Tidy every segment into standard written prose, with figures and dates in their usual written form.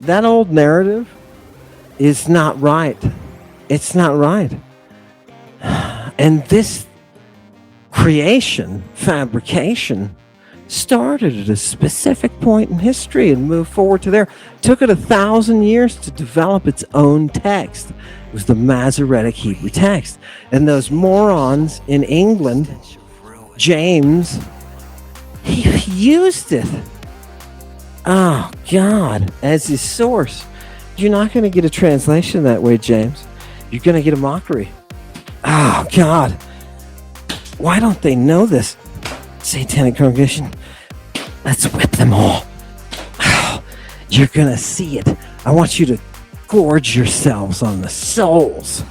That old narrative is not right. It's not right. And this fabrication, started at a specific point in history and moved forward to there. Took it 1,000 years to develop its own text. It was the Masoretic Hebrew text. And those morons in England, James, he used it. Oh, God, as his source. You're not going to get a translation that way, James. You're going to get a mockery. Oh, God. Why don't they know this? Satanic congregation. Let's whip them all. Oh, you're going to see it. I want you to gorge yourselves on the souls.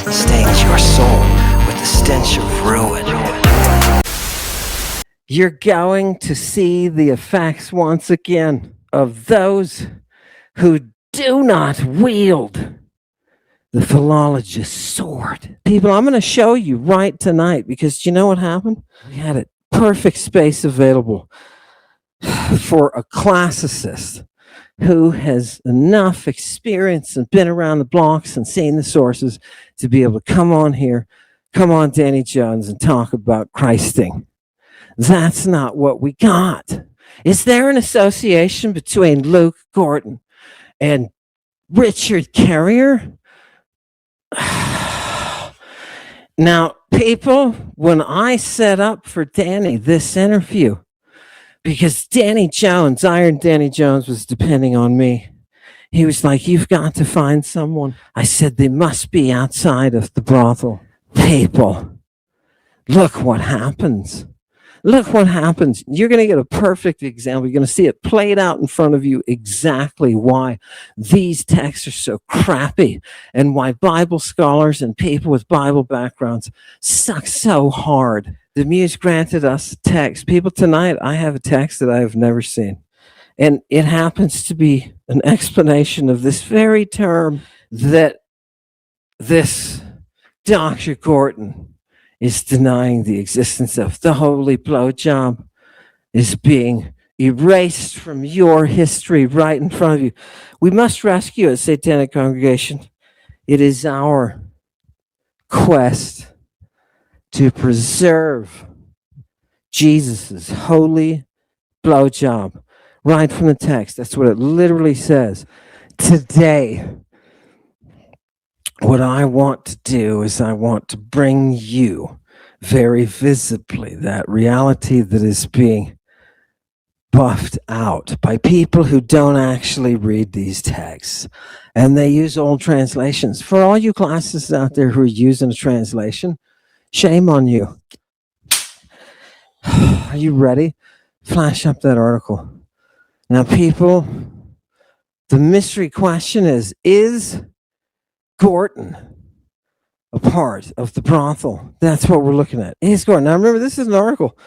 Stains your soul with the stench of ruin. You're going to see the effects once again of those who do not wield the philologist's sword. People, I'm going to show you right tonight, because you know what happened? We had a perfect space available for a classicist who has enough experience and been around the blocks and seen the sources to be able to come on here, come on Danny Jones, and talk about Christing. That's not what we got. Is there an association between Luke Gorton and Richard Carrier? Now, people, when I set up for Danny this interview, because Danny Jones, Iron Danny Jones, was depending on me. He was like, you've got to find someone. I said, they must be outside of the brothel. People, look what happens. Look what happens. You're going to get a perfect example. You're going to see it played out in front of you exactly why these texts are so crappy and why Bible scholars and people with Bible backgrounds suck so hard. The Muse granted us a text. People, tonight I have a text that I have never seen. And it happens to be an explanation of this very term that this Dr. Gorton is denying the existence of. The holy blowjob is being erased from your history right in front of you. We must rescue a satanic congregation. It is our quest to preserve Jesus's holy blowjob right from the text. That's what it literally says. Today, what I want to do is I want to bring you very visibly that reality that is being buffed out by people who don't actually read these texts. And they use old translations. For all you classists out there who are using a translation, shame on you. Are you ready? Flash up that article. Now, people, the mystery question is Gorton a part of the brothel? That's what we're looking at. Is Gorton. Now, remember, this is an article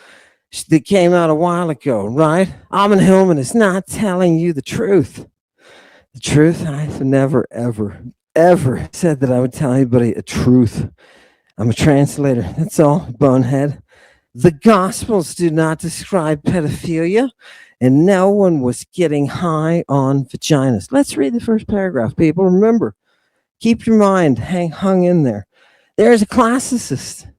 that came out a while ago, right? Ammon Hillman is not telling you the truth. The truth, I've never, ever, ever said that I would tell anybody a truth. I'm a translator. That's all, bonehead. The Gospels do not describe pedophilia, and no one was getting high on vaginas. Let's read the first paragraph, people. Remember, keep your mind hung in there. There's a classicist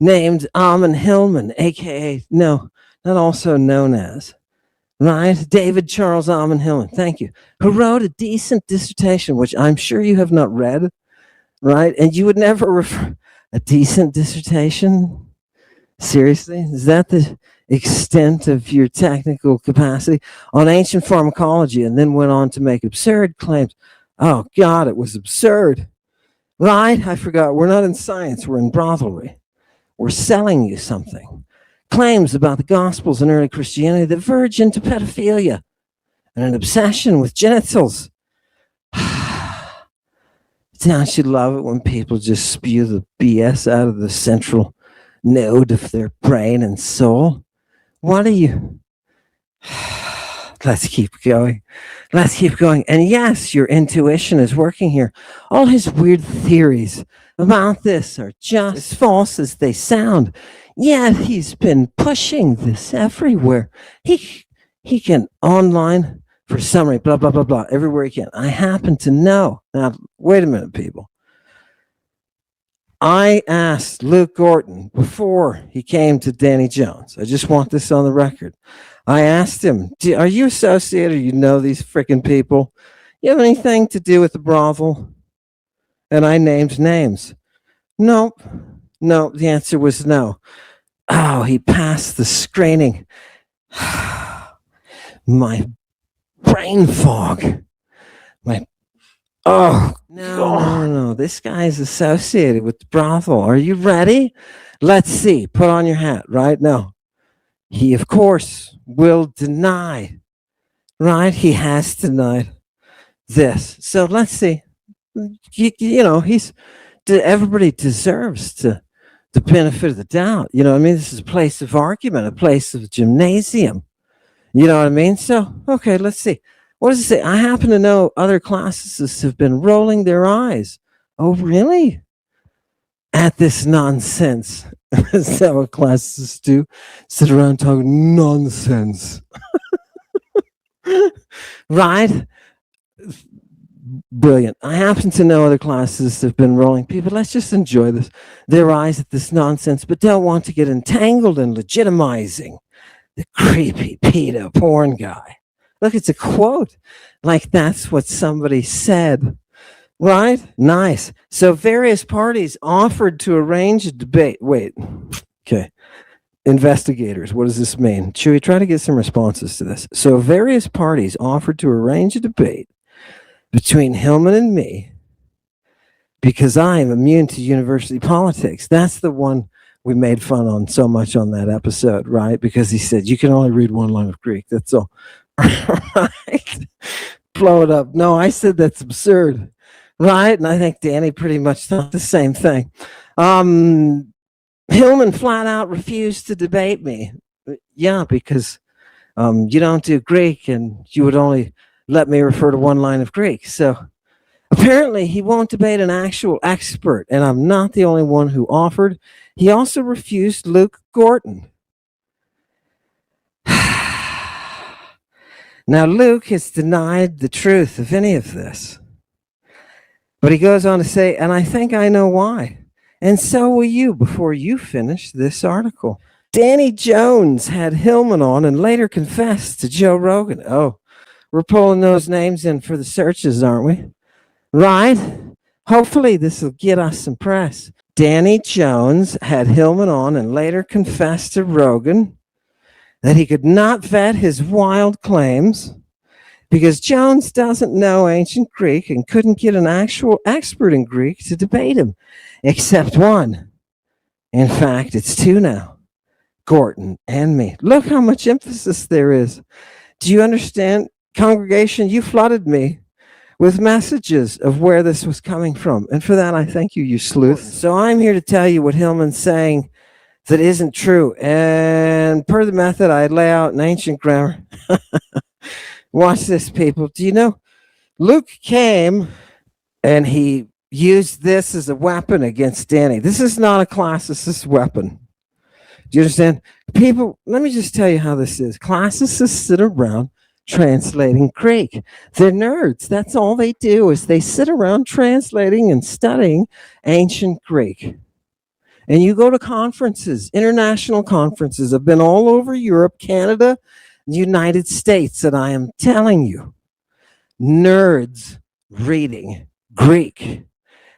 named Ammon Hillman, a.k.a., no, not also known as, right? David Charles Ammon Hillman, thank you, who wrote a decent dissertation, which I'm sure you have not read, right? And you would never refer a decent dissertation? Seriously? Is that the extent of your technical capacity? On ancient pharmacology, and then went on to make absurd claims. Oh, God, it was absurd. Right? I forgot. We're not in science. We're in brothelry. We're selling you something. Claims about the Gospels and early Christianity that verge into pedophilia and an obsession with genitals. Don't you love it when people just spew the BS out of the central node of their brain and soul. What are you? Let's keep going. Let's keep going. And yes, your intuition is working here. All his weird theories about this are just as false as they sound. Yet he's been pushing this everywhere. He can online for summary, blah, blah, blah, blah, everywhere he can. I happen to know. Now, wait a minute, people. I asked Luke Gorton before he came to Danny Jones. I just want this on the record. I asked him, are you associated? You know these freaking people? You have anything to do with the brothel? And I named names. Nope. No, the answer was no. Oh, he passed the screening. My brain fog. No. This guy is associated with the brothel. Are you ready? Let's see. Put on your hat right now. He, of course, will deny, right? He has denied this. So let's see. Everybody deserves the benefit of the doubt. You know what I mean? This is a place of argument, a place of gymnasium. You know what I mean? So, okay, let's see. What does it say? I happen to know other classicists have been rolling their eyes. Oh, really? At this nonsense. Is that what classicists do? Sit around talking nonsense. Right? Brilliant. I happen to know other classicists have been rolling. People, let's just enjoy this. Their eyes at this nonsense, but don't want to get entangled in legitimizing the creepy pedo porn guy. Look, it's a quote. Like that's what somebody said. Right? Nice. So various parties offered to arrange a debate. Wait. Okay. Investigators, what does this mean? Should we try to get some responses to this? So various parties offered to arrange a debate between Hillman and me because I am immune to university politics. That's the one we made fun on so much on that episode, right? Because he said, you can only read one line of Greek. That's all. Right? Blow it up. No, I said that's absurd. Right? And I think Danny pretty much thought the same thing. Hillman flat out refused to debate me. Yeah, because you don't do Greek and you would only let me refer to one line of Greek. So apparently he won't debate an actual expert, and I'm not the only one who offered. He also refused Luke Gorton. Now, Luke has denied the truth of any of this. But he goes on to say, and I think I know why. And so will you before you finish this article. Danny Jones had Hillman on and later confessed to Joe Rogan. Oh, we're pulling those names in for the searches, aren't we? Right? Hopefully this will get us some press. Danny Jones had Hillman on and later confessed to Rogan that he could not vet his wild claims because Jones doesn't know ancient Greek and couldn't get an actual expert in Greek to debate him, except one. In fact, it's two now, Gorton and me. Look how much emphasis there is. Do you understand, congregation? You flooded me with messages of where this was coming from. And for that, I thank you, you sleuth. So I'm here to tell you what Hillman's saying that isn't true. And per the method I lay out in ancient grammar, watch this, people. Do you know, Luke came and he used this as a weapon against Danny. This is not a classicist weapon. Do you understand? People, let me just tell you how this is. Classicists sit around translating Greek. They're nerds. That's all they do is they sit around translating and studying ancient Greek. And you go to conferences, international conferences. I've been all over Europe, Canada, the United States, and I am telling you, nerds reading Greek,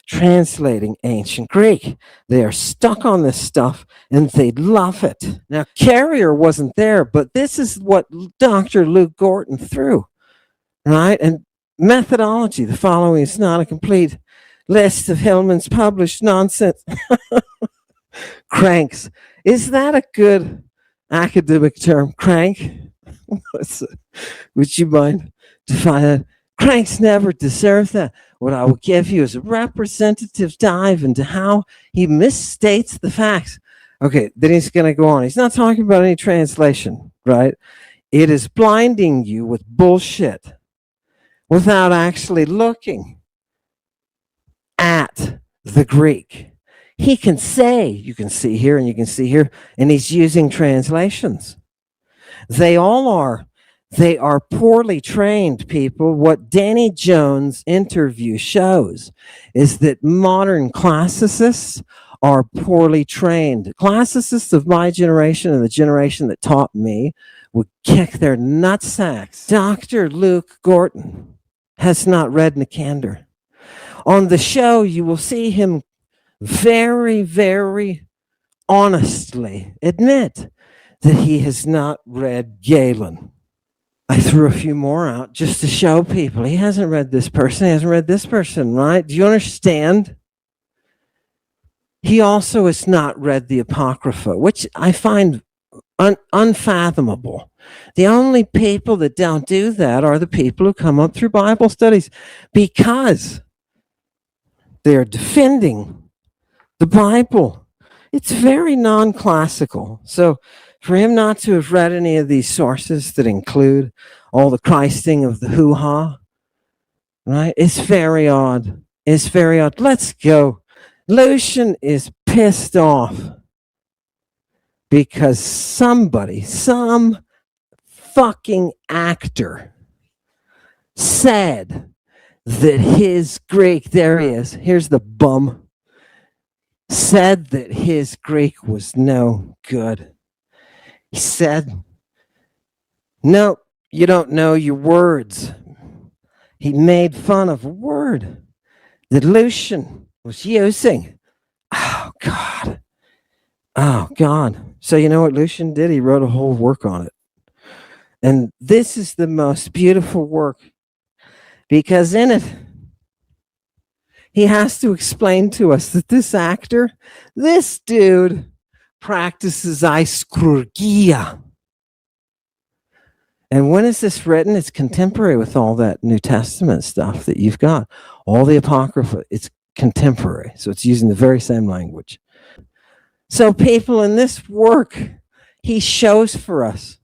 translating ancient Greek. They are stuck on this stuff and they love it. Now, Carrier wasn't there, but this is what Dr. Luke Gorton threw, right? And methodology, the following is not a complete list of Hillman's published nonsense. Cranks. Is that a good academic term? Crank? Would you mind defining that? Cranks never deserve that. What I will give you is a representative dive into how he misstates the facts Okay, then he's going to go on. He's not talking about any translation, right? It is blinding you with bullshit without actually looking at the Greek. He can say, you can see here and you can see here, and he's using translations. They all are. They are poorly trained people. What Danny Jones' interview shows is that modern classicists are poorly trained. Classicists of my generation and the generation that taught me would kick their nutsacks. Dr. Luke Gorton has not read Nicander. On the show, you will see him very, very honestly admit that he has not read Galen. I threw a few more out just to show people he hasn't read this person, he hasn't read this person, right? Do you understand? He also has not read the Apocrypha, which I find unfathomable. The only people that don't do that are the people who come up through Bible studies because they're defending the Bible. It's very non-classical. So for him not to have read any of these sources that include all the Christing of the hoo-ha, right? It's very odd. It's very odd. Let's go. Lucian is pissed off because somebody, some fucking actor said that his Greek, there he is, here's the bum, said that his Greek was no good. He said, no, you don't know your words. He made fun of a word that Lucian was using. Oh, God. Oh, God. So you know what Lucian did? He wrote a whole work on it. And this is the most beautiful work because in it, he has to explain to us that this actor, this dude, practices αισχρουργία. And when is this written? It's contemporary with all that New Testament stuff that you've got. All the Apocrypha, it's contemporary. So it's using the very same language. So people, in this work, he shows for us,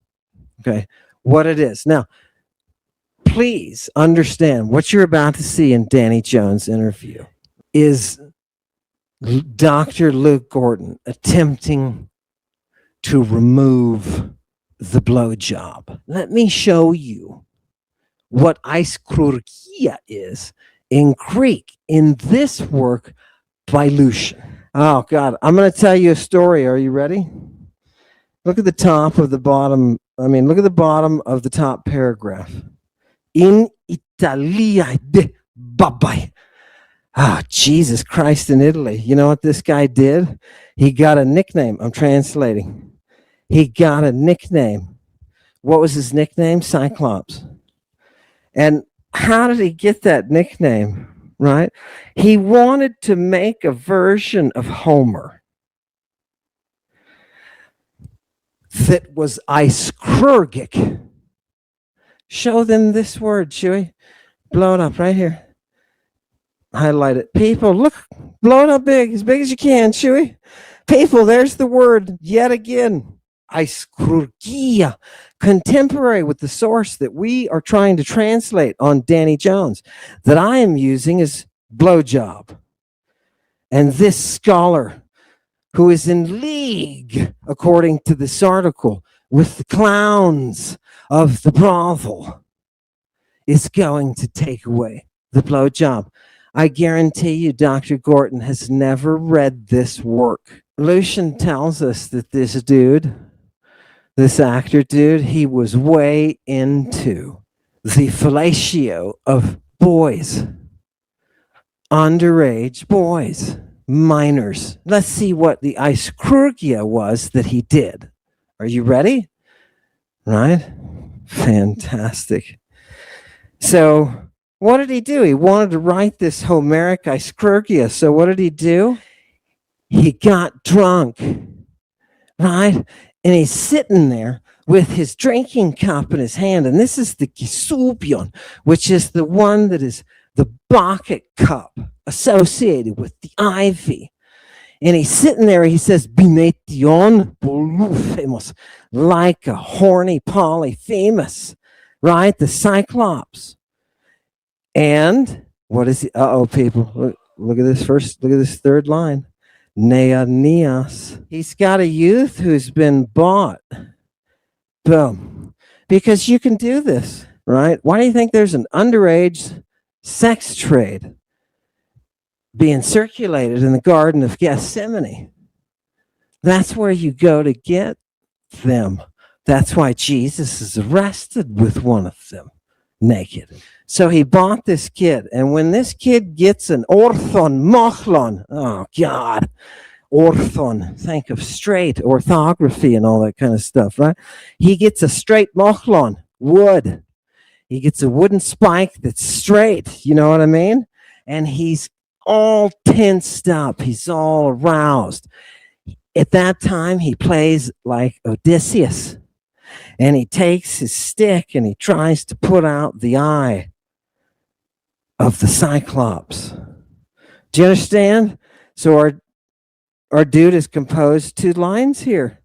okay, what it is. Now, please understand what you're about to see in Danny Jones' interview is Dr. Luke Gorton attempting to remove the blowjob. Let me show you what αισχρουργία is in Greek in this work by Lucian. Oh, God. I'm going to tell you a story. Are you ready? Look at the top of the bottom. Look at the bottom of the top paragraph. In Italia de babai. Ah, Jesus Christ in Italy. You know what this guy did? He got a nickname. I'm translating. He got a nickname. What was his nickname? Cyclops. And how did he get that nickname? Right? He wanted to make a version of Homer that was αισχρουργik. Show them this word, Chewy. Blow it up right here. Highlight it. People, look, blow it up big as you can, Chewy. People, there's the word yet again. αισχρουργία, contemporary with the source that we are trying to translate on Danny Jones, that I am using is blowjob. And this scholar, who is in league, according to this article, with the clowns of the brothel, is going to take away the blowjob. I guarantee you Dr. Gorton has never read this work. Lucian tells us that this dude, this actor dude, he was way into the fellatio of boys, underage boys, minors. Let's see what the αισχρουργία was that he did. Are you ready? Right? Fantastic. So what did he do? He wanted to write this Homeric αισχρουργία. So what did he do? He got drunk, right? And he's sitting there with his drinking cup in his hand. And this is the Gisubion, which is the one that is the bucket cup associated with the ivy. And he's sitting there, he says, Bination Polyphemus, like a horny Polyphemus, right? The Cyclops. And what is he? People, look at this third line. Neanias. He's got a youth who's been bought. Boom. Because you can do this, right? Why do you think there's an underage sex trade being circulated in the Garden of Gethsemane? That's where you go to get them. That's why Jesus is arrested with one of them, naked. So he bought this kid, and when this kid gets an orthon mochlon, oh God, orthon, think of straight, orthography and all that kind of stuff, right? He gets a straight mochlon, wood. He gets a wooden spike that's straight, you know what I mean? And he's all tensed up. He's all aroused. At that time, he plays like Odysseus. And he takes his stick and he tries to put out the eye of the Cyclops. Do you understand? So our dude has composed 2 lines here.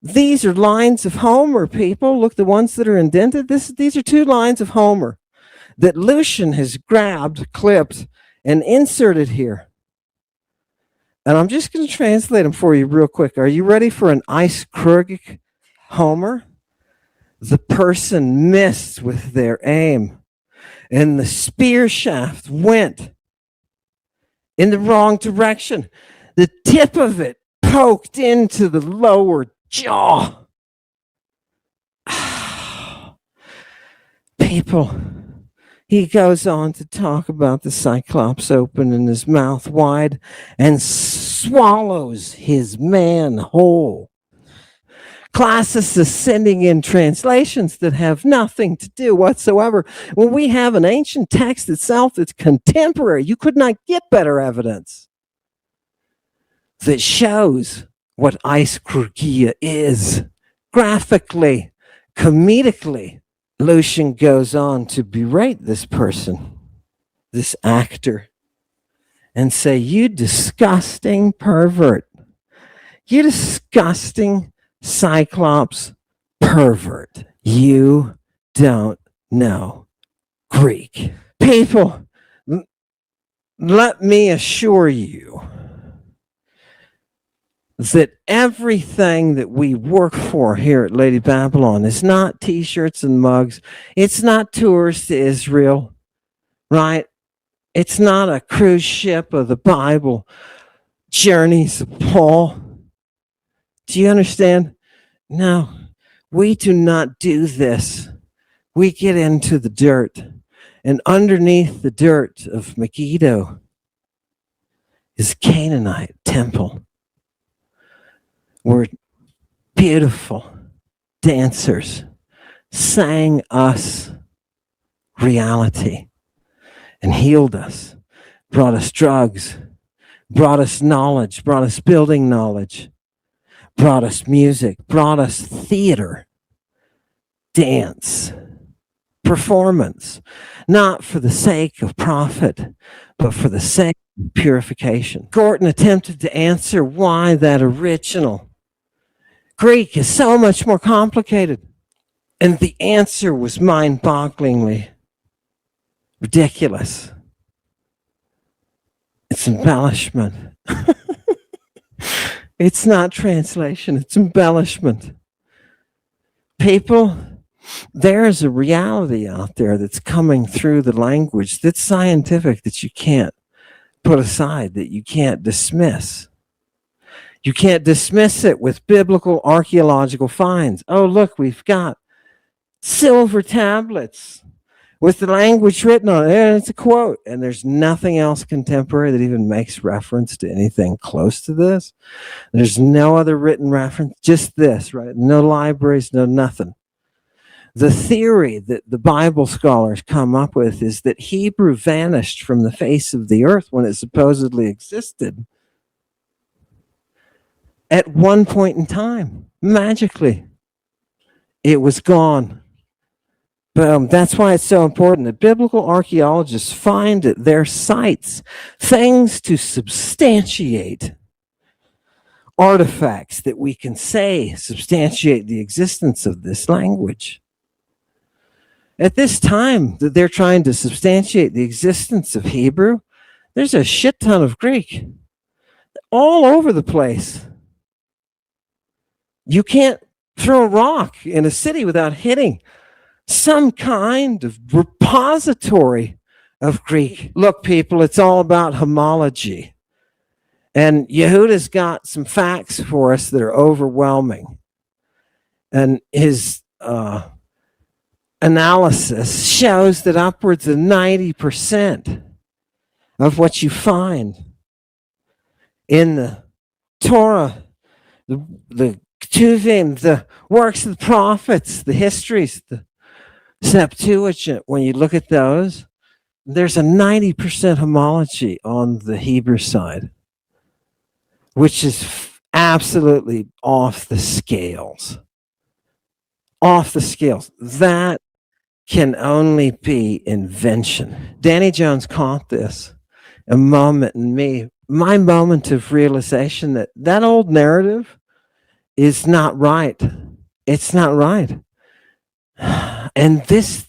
These are lines of Homer, people. Look, the ones that are indented. These are 2 lines of Homer that Lucian has grabbed, clipped, and inserted here. And I'm just going to translate them for you real quick. Are you ready for an aiskrurgic Homer? The person missed with their aim, and the spear shaft went in the wrong direction. The tip of it poked into the lower jaw. People, he goes on to talk about the Cyclops opening his mouth wide and swallows his man whole. Classicists sending in translations that have nothing to do whatsoever. When we have an ancient text itself that's contemporary, you could not get better evidence that shows what aiskrurgia is graphically, comedically. Lucian goes on to berate this person, this actor, and say, you disgusting pervert, you disgusting Cyclops pervert, you don't know Greek. People, let me assure you that everything that we work for here at Lady Babylon is not t-shirts and mugs. It's not tours to Israel, right? It's not a cruise ship of the Bible, journeys of Paul. Do you understand? No, we do not do this. We get into the dirt, and underneath the dirt of Megiddo is Canaanite temple, where beautiful dancers sang us reality and healed us, brought us drugs, brought us knowledge, brought us building knowledge, brought us music, brought us theater, dance, performance, not for the sake of profit, but for the sake of purification. Gorton attempted to answer why that original Greek is so much more complicated. And the answer was mind-bogglingly ridiculous. It's embellishment. It's not translation, it's embellishment. People, there is a reality out there that's coming through the language that's scientific, that you can't put aside, that you can't dismiss. You can't dismiss it with biblical archaeological finds. Oh, look, we've got silver tablets with the language written on it. And it's a quote. And there's nothing else contemporary that even makes reference to anything close to this. There's no other written reference, just this, right? No libraries, no nothing. The theory that the Bible scholars come up with is that Hebrew vanished from the face of the earth when it supposedly existed at one point in time. Magically, it was gone. But that's why it's so important that biblical archaeologists find at their sites things to substantiate artifacts that we can say substantiate the existence of this language. At this time that they're trying to substantiate the existence of Hebrew, there's a shit ton of Greek all over the place. You can't throw a rock in a city without hitting some kind of repository of Greek. Look, people, it's all about homology. And Yehuda's got some facts for us that are overwhelming. And his analysis shows that upwards of 90% of what you find in the Torah, the Ketuvim, the works of the prophets, the histories, the Septuagint, when you look at those, there's a 90% homology on the Hebrew side, which is absolutely off the scales. Off the scales. That can only be invention. Danny Jones caught this a moment in me, my moment of realization that that old narrative is not right. It's not right. And this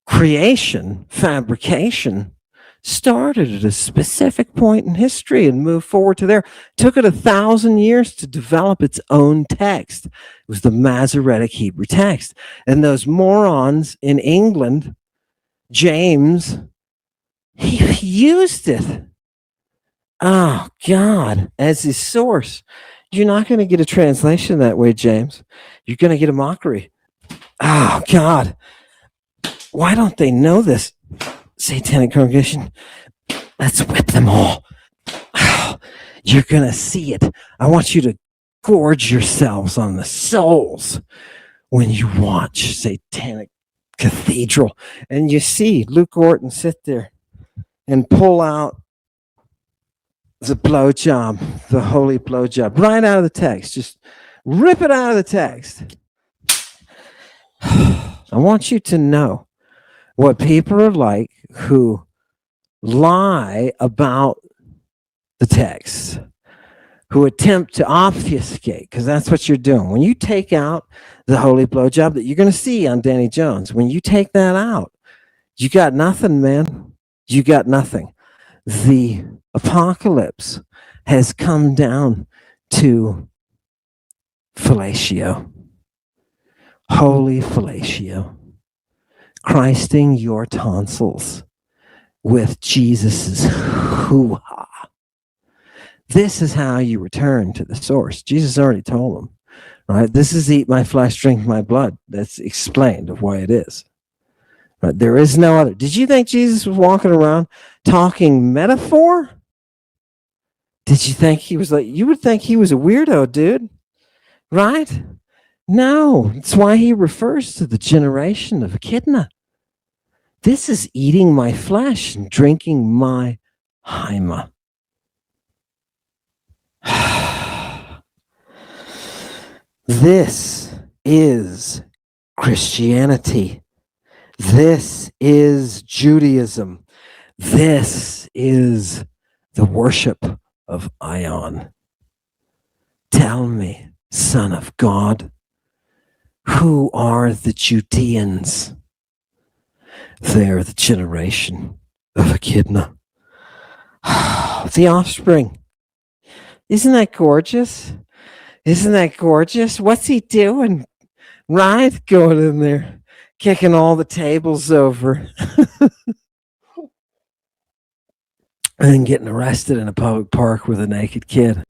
creation, fabrication, started at a specific point in history and moved forward to there. Took it 1,000 years to develop its own text. It was the Masoretic Hebrew text. And those morons in England, James, he used it. Oh, God, as his source. You're not going to get a translation that way, James. You're going to get a mockery. Oh, God. Why don't they know this? Satanic congregation, let's whip them all. You're going to see it. I want you to gorge yourselves on the souls when you watch Satanic Cathedral. And you see Luke Gorton sit there and pull out the blowjob, the holy blowjob, right out of the text. Just rip it out of the text. I want you to know what people are like who lie about the text, who attempt to obfuscate, because that's what you're doing. When you take out the holy blowjob that you're going to see on Danny Jones, when you take that out, you got nothing, man. You got nothing. The apocalypse has come down to fellatio, holy fellatio. Christing your tonsils with Jesus's hoo-ha. This is how you return to the source. Jesus already told them, right? This is eat my flesh, drink my blood. That's explained of why it is. Right? There is no other. Did you think Jesus was walking around talking metaphor? Did you think he was like, you would think he was a weirdo, dude, right? No, that's why he refers to the generation of Echidna. This is eating my flesh and drinking my hyma. This is Christianity. This is Judaism. This is the worship of Ion. Tell me, Son of God, who are the Judeans? They're the generation of Echidna. The offspring. Isn't that gorgeous? Isn't that gorgeous? What's he doing? Right? Going in there, kicking all the tables over. And then getting arrested in a public park with a naked kid.